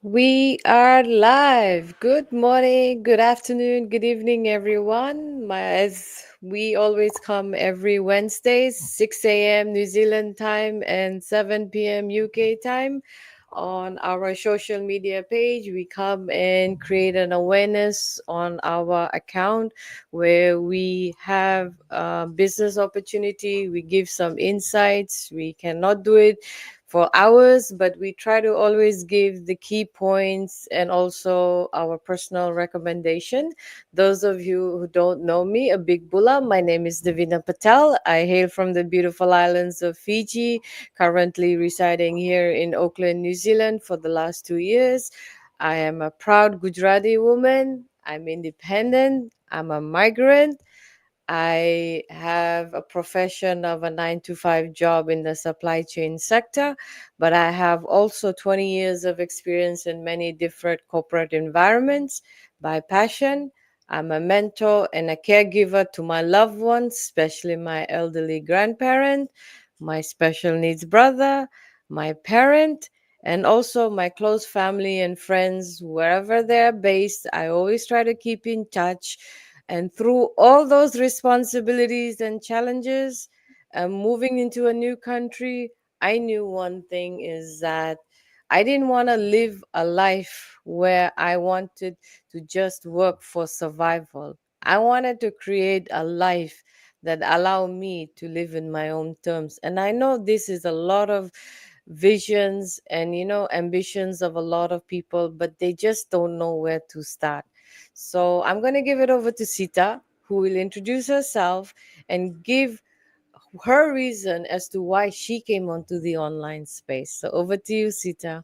We are live. Good morning, good afternoon, good evening, everyone. As we always come every Wednesdays, 6 a.m. New Zealand time and 7 p.m. UK time. On our social media page, we come and create an awareness on our account where we have business opportunity. We give some insights. We cannot do it for hours, but we try to always give the key points and also our personal recommendation. Those of you who don't know me, a big bulla, my name is Davina Patel. I hail from the beautiful islands of Fiji, currently residing here in Auckland, New Zealand for the last 2 years. I am a proud Gujarati woman. I'm independent. I'm a migrant. I have a profession of a 9 to 5 job in the supply chain sector, but I have also 20 years of experience in many different corporate environments. By passion, I'm a mentor and a caregiver to my loved ones, especially my elderly grandparent, my special needs brother, my parent, and also my close family and friends, wherever they're based. I always try to keep in touch, and through all those responsibilities and challenges, moving into a new country, I knew one thing is that I didn't want to live a life where I wanted to just work for survival. I wanted to create a life that allow me to live in my own terms. And I know this is a lot of visions and ambitions of a lot of people, but they just don't know where to start. So I'm going to give it over to Sita, who will introduce herself and give her reason as to why she came onto the online space. So over to you, Sita.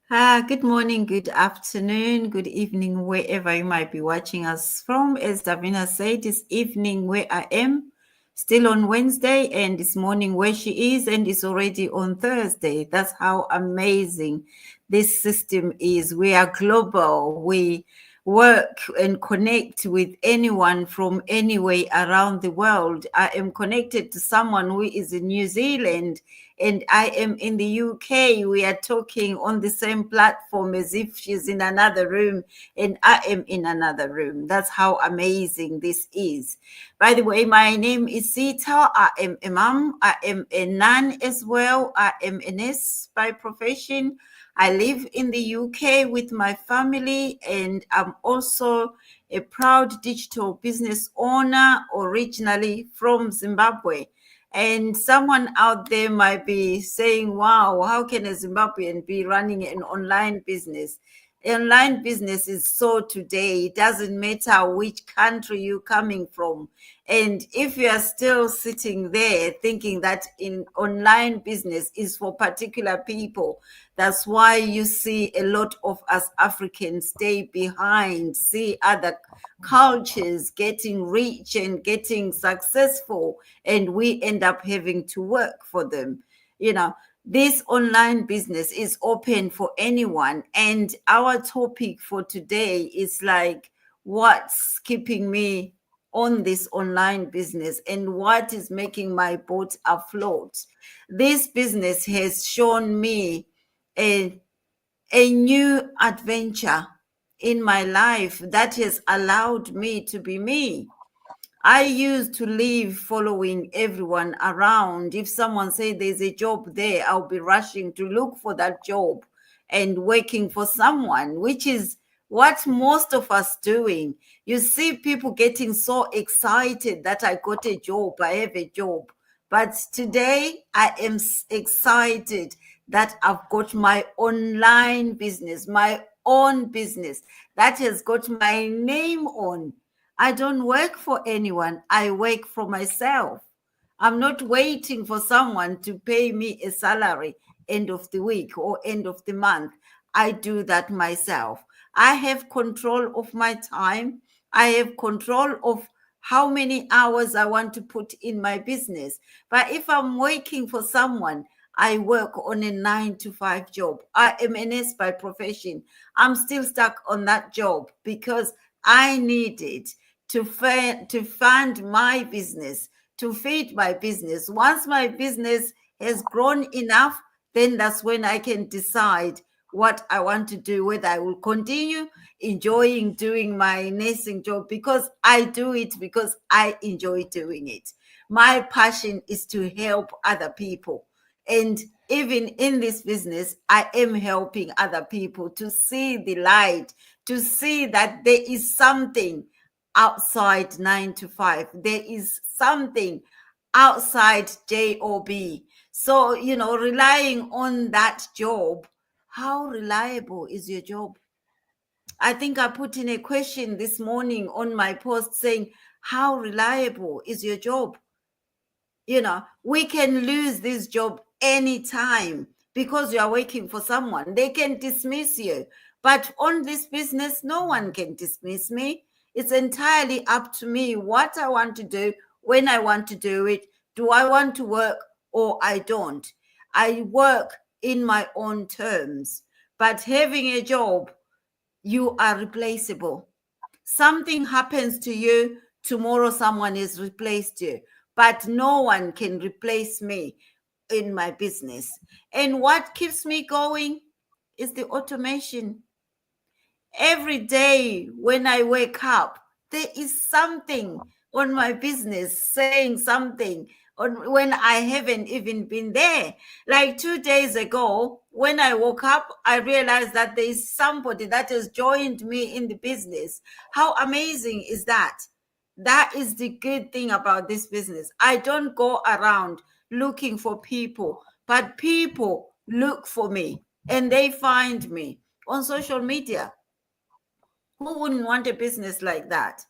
Good morning, good afternoon, good evening, wherever you might be watching us from. As Davina said, this evening where I am, still on Wednesday, and this morning where she is, and it's already on Thursday. That's how amazing this system is. We are global. We work and connect with anyone from anywhere around the world. I am connected to someone who is in New Zealand and I am in the UK. We are talking on the same platform as if she's in another room and I am in another room. That's how amazing this is. By the way, my name is Sita. I am a mom. I am a nun as well. I am a nurse by profession. I live in the UK with my family, and I'm also a proud digital business owner, originally from Zimbabwe. And someone out there might be saying, wow, how can a Zimbabwean be running an online business? Online business is so today. It doesn't matter which country you're coming from. And if you are still sitting there thinking that in online business is for particular people, that's why you see a lot of us Africans stay behind, see other cultures getting rich and getting successful, and we end up having to work for them. You know, this online business is open for anyone. And our topic for today is like, what's keeping me on this online business and what is making my boat afloat? This business has shown me a, a new adventure in my life that has allowed me to be me. I used to live following everyone around. If someone said there's a job there, I'll be rushing to look for that job and working for someone, which is what most of us doing. You see people getting so excited that I got a job, I have a job. But today I am excited that I've got my online business, my own business that has got my name on. I don't work for anyone. I work for myself. I'm not waiting for someone to pay me a salary end of the week or end of the month. I do that myself. I have control of my time. I have control of how many hours I want to put in my business. But if I'm working for someone, I work on a 9 to 5 job. I am a nurse by profession. I'm still stuck on that job because I need it to fund my business, to feed my business. Once my business has grown enough, then that's when I can decide what I want to do, whether I will continue enjoying doing my nursing job, because I do it because I enjoy doing it. My passion is to help other people. And even in this business, I am helping other people to see the light, to see that there is something outside 9 to 5. There is something outside job. So, relying on that job, how reliable is your job? I think I put in a question this morning on my post saying, how reliable is your job? We can lose this job anytime because you are working for someone. They can dismiss you. But on this business, no one can dismiss me. It's entirely up to me what I want to do, when I want to do it. Do I want to work or I don't? I work in my own terms. But having a job, you are replaceable. Something happens to you, tomorrow someone has replaced you, but no one can replace me in my business. And what keeps me going is the automation. Every day when I wake up, there is something on my business saying something on when I haven't even been there. Like 2 days ago, when I woke up, I realized that there is somebody that has joined me in the business. How amazing is that? That is the good thing about this business. I don't go around looking for people, but people look for me and they find me on social media. Who wouldn't want a business like that?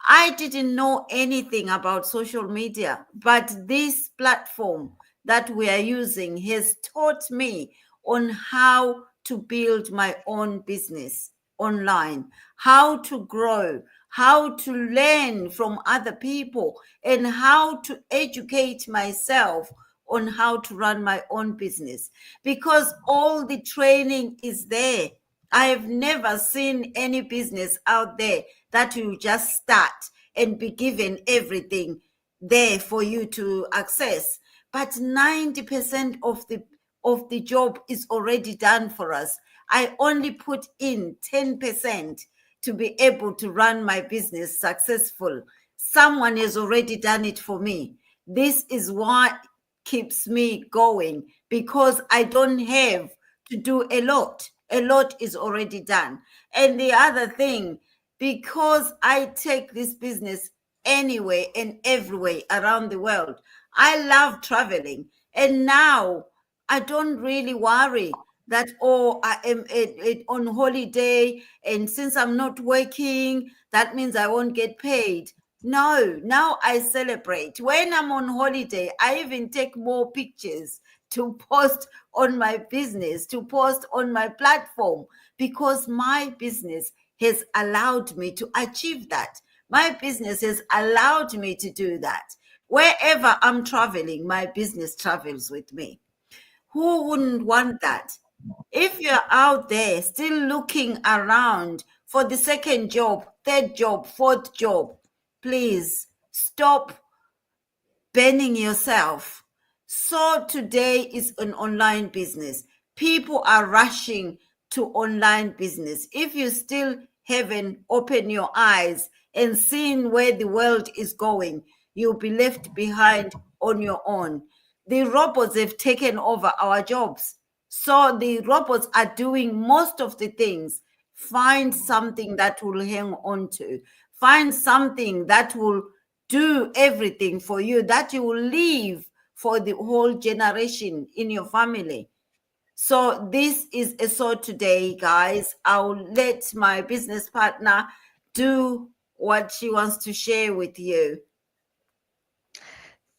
I didn't know anything about social media, but this platform that we are using has taught me on how to build my own business online, how to grow, how to learn from other people, and how to educate myself on how to run my own business, because all the training is there. I have never seen any business out there that you just start and be given everything there for you to access. But 90% of the job is already done for us. I only put in 10% to be able to run my business successful. Someone has already done it for me. This is what keeps me going, because I don't have to do a lot. A lot is already done. And the other thing, because I take this business anywhere and everywhere around the world, I love traveling. And now I don't really worry that, I am on holiday, and since I'm not working, that means I won't get paid. No, now I celebrate. When I'm on holiday, I even take more pictures to post on my business, to post on my platform, because my business has allowed me to achieve that. My business has allowed me to do that. Wherever I'm traveling, my business travels with me. Who wouldn't want that? If you're out there still looking around for the second job, third job, fourth job, please stop burning yourself. So today is an online business. People are rushing to online business. If you still haven't opened your eyes and seen where the world is going, you'll be left behind on your own. The robots have taken over our jobs. So the robots are doing most of the things. Find something that will hang on to. Find something that will do everything for you, that you will leave for the whole generation in your family. So this is a so today, guys. I'll let my business partner do what she wants to share with you.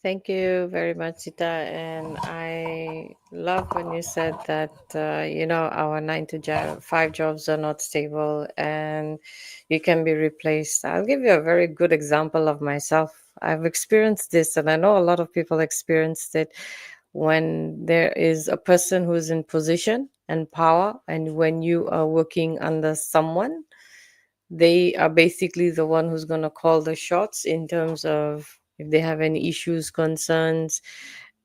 Thank you very much, Sita. And I love when you said that, our 9 to 5 jobs are not stable and you can be replaced. I'll give you a very good example of myself. I've experienced this, and I know a lot of people experienced it when there is a person who's in position and power, and when you are working under someone, they are basically the one who's going to call the shots in terms of if they have any issues, concerns,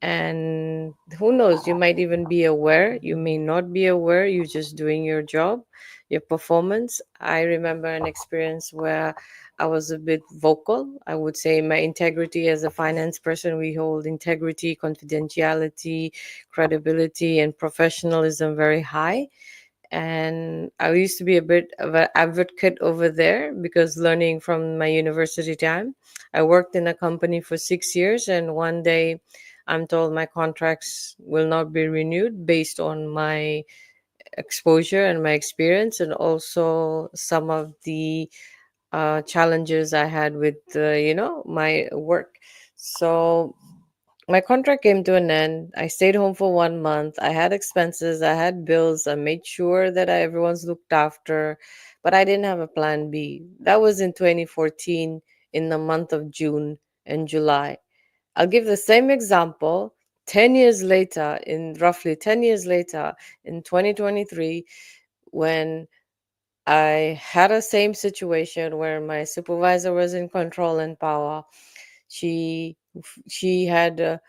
And who knows, you might even be aware, you may not be aware, you're just doing your job, your performance. I remember an experience where I was a bit vocal. I would say my integrity as a finance person, we hold integrity, confidentiality, credibility, and professionalism very high. And I used to be a bit of an advocate over there because learning from my university time, I worked in a company for 6 years, and one day I'm told my contracts will not be renewed based on my exposure and my experience, and also some of the challenges I had with, my work. So my contract came to an end. I stayed home for 1 month. I had expenses, I had bills. I made sure that everyone's looked after, but I didn't have a plan B. That was in 2014, in the month of June and July. I'll give the same example 10 years later, in roughly 10 years later, in 2023, when I had a same situation where my supervisor was in control and power. She she had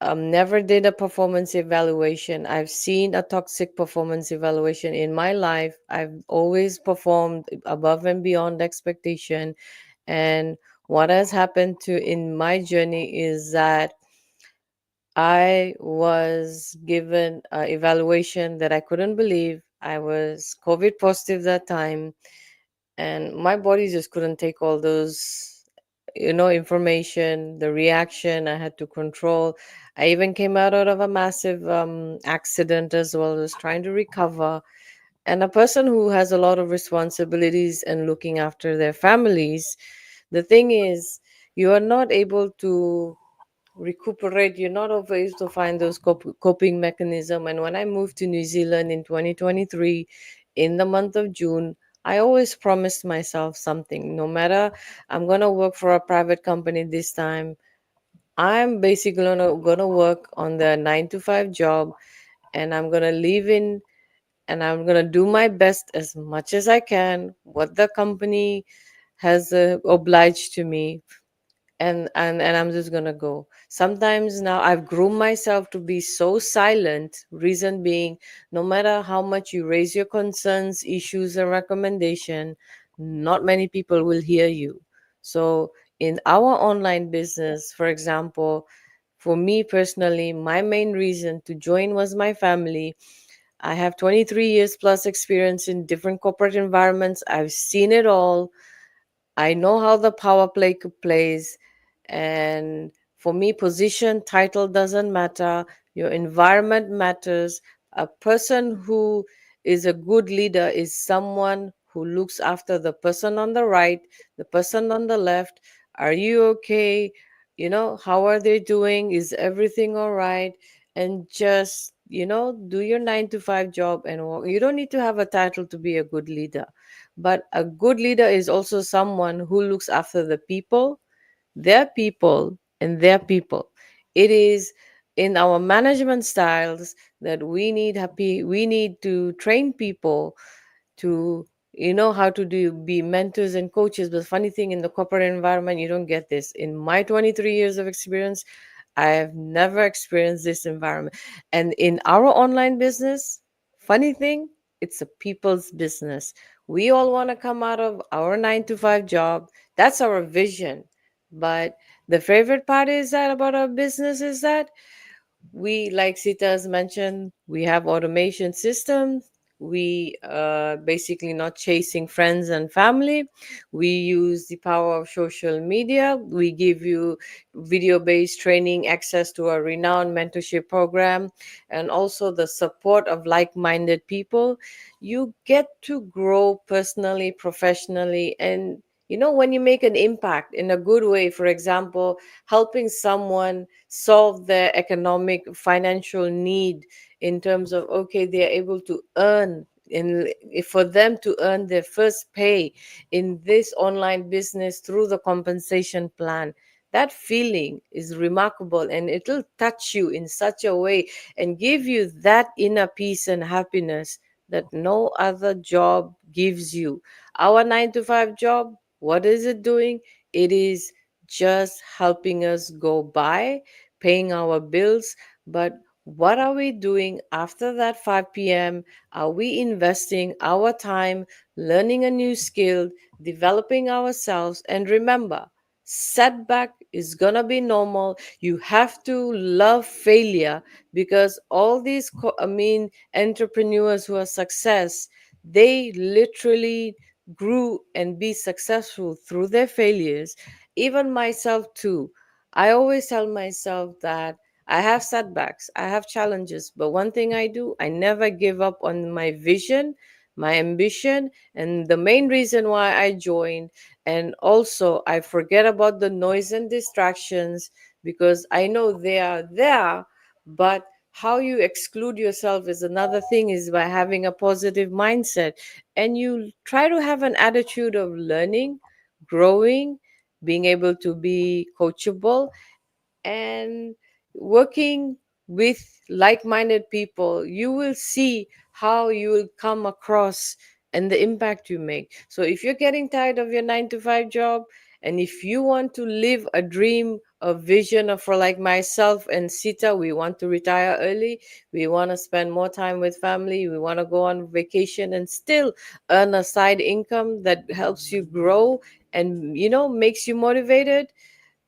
never did a performance evaluation. I've seen a toxic performance evaluation in my life. I've always performed above and beyond expectation. And what has happened to in my journey is that I was given an evaluation that I couldn't believe. I was COVID positive that time, and my body just couldn't take all those, information, the reaction I had to control. I even came out of a massive accident as well, as trying to recover. And a person who has a lot of responsibilities and looking after their families, the thing is, you are not able to recuperate. You're not always to find those coping mechanism. And when I moved to New Zealand in 2023, in the month of June, I always promised myself something. No matter, I'm gonna work for a private company this time, I'm basically gonna work on the 9 to 5 job, and I'm gonna live in, and I'm gonna do my best as much as I can, what the company has obliged to me, and I'm just gonna go. Sometimes now I've groomed myself to be so silent. Reason being, no matter how much you raise your concerns, issues, and recommendation, not many people will hear you. So in our online business, for example, for me personally, my main reason to join was my family. I have 23 years plus experience in different corporate environments. I've seen it all. I know how the power play plays, and for me, position, title doesn't matter. Your environment matters. A person who is a good leader is someone who looks after the person on the right, the person on the left. Are you okay? How are they doing? Is everything all right? And just, do your 9 to 5 job and walk. You don't need to have a title to be a good leader, but a good leader is also someone who looks after the people, and their people. It is in our management styles that we need to train people to, how to be mentors and coaches. But funny thing, in the corporate environment, you don't get this. In my 23 years of experience, I have never experienced this environment. And in our online business, funny thing, it's a people's business. We all want to come out of our 9 to 5 job. That's our vision. But the favorite part is that about our business is that we, like Sita has mentioned, we have automation systems. We basically not chasing friends and family. We use the power of social media. We give you video-based training, access to a renowned mentorship program, and also the support of like-minded people. You get to grow personally, professionally, and when you make an impact in a good way, for example, helping someone solve their economic financial need, in terms of, okay, they are able to earn, and for them to earn their first pay in this online business through the compensation plan, that feeling is remarkable, and it'll touch you in such a way and give you that inner peace and happiness that no other job gives you. Our 9 to 5 job, what is it doing? It is just helping us go by, paying our bills, but what are we doing after that 5 p.m.? Are we investing our time learning a new skill, developing ourselves? And remember, setback is gonna be normal. You have to love failure, because all these entrepreneurs who are success, they literally grew and be successful through their failures. Even myself too, I always tell myself that I have setbacks, I have challenges, but one thing I do, I never give up on my vision, my ambition, and the main reason why I joined. And also, I forget about the noise and distractions, because I know they are there, but how you exclude yourself is another thing, is by having a positive mindset. And you try to have an attitude of learning, growing, being able to be coachable, and working with like-minded people. You will see how you will come across and the impact you make. So if you're getting tired of your 9 to 5 job, and if you want to live a dream, a vision of, for like myself and Sita, we want to retire early, we want to spend more time with family, we want to go on vacation and still earn a side income that helps you grow and makes you motivated,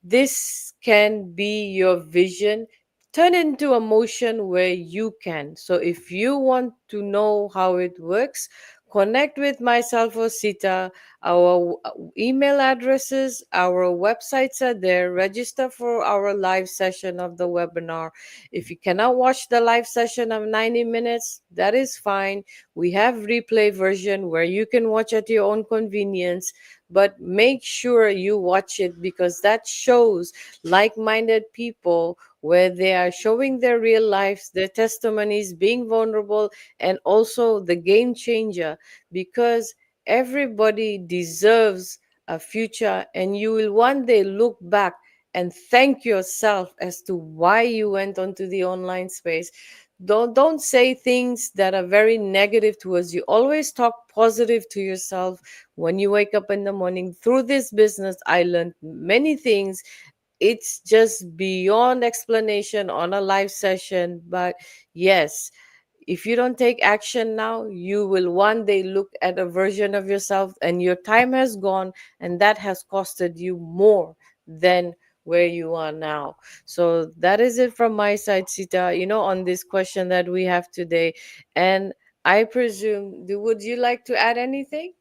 this can be your vision. Turn it into a motion where you can. So if you want to know how it works, connect with myself or Sita. Our email addresses, our websites are there. Register for our live session of the webinar. If you cannot watch the live session of 90 minutes, that is fine. We have replay version where you can watch at your own convenience, but make sure you watch it, because that shows like-minded people where they are showing their real lives, their testimonies, being vulnerable, and also the game changer, because everybody deserves a future, and you will one day look back and thank yourself as to why you went onto the online space. Don't say things that are very negative towards you. Always talk positive to yourself when you wake up in the morning. Through this business, I learned many things. It's just beyond explanation on a live session. But yes, if you don't take action now, you will one day look at a version of yourself and your time has gone, and that has costed you more than where you are now. So that is it from my side, Sita, on this question that we have today. And I presume, would you like to add anything?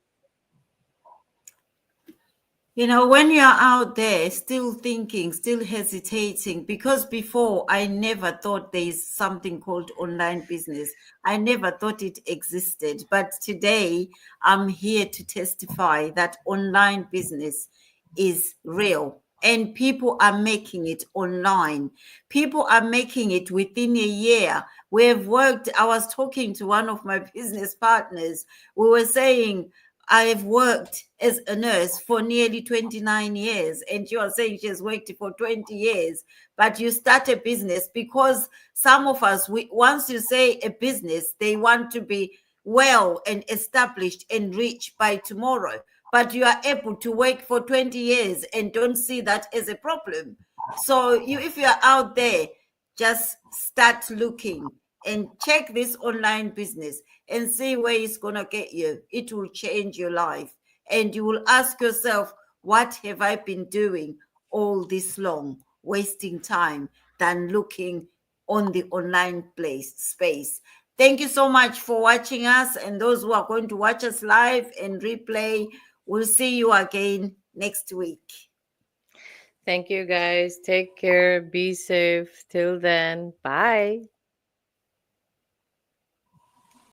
When you're out there still thinking, still hesitating, because before I never thought there is something called online business. I never thought it existed. But today I'm here to testify that online business is real and people are making it online. People are making it within a year. We've worked, I was talking to one of my business partners. We were saying, I've worked as a nurse for nearly 29 years, and you are saying she has worked for 20 years, but you start a business because some of us, once you say a business, they want to be well and established and rich by tomorrow. But you are able to work for 20 years and don't see that as a problem. So if you are out there, just start looking and check this online business and see where it's going to get you. It will change your life. And you will ask yourself, what have I been doing all this long, wasting time than looking on the online space. Thank you so much for watching us. And those who are going to watch us live and replay, we'll see you again next week. Thank you, guys. Take care. Be safe. Till then, bye.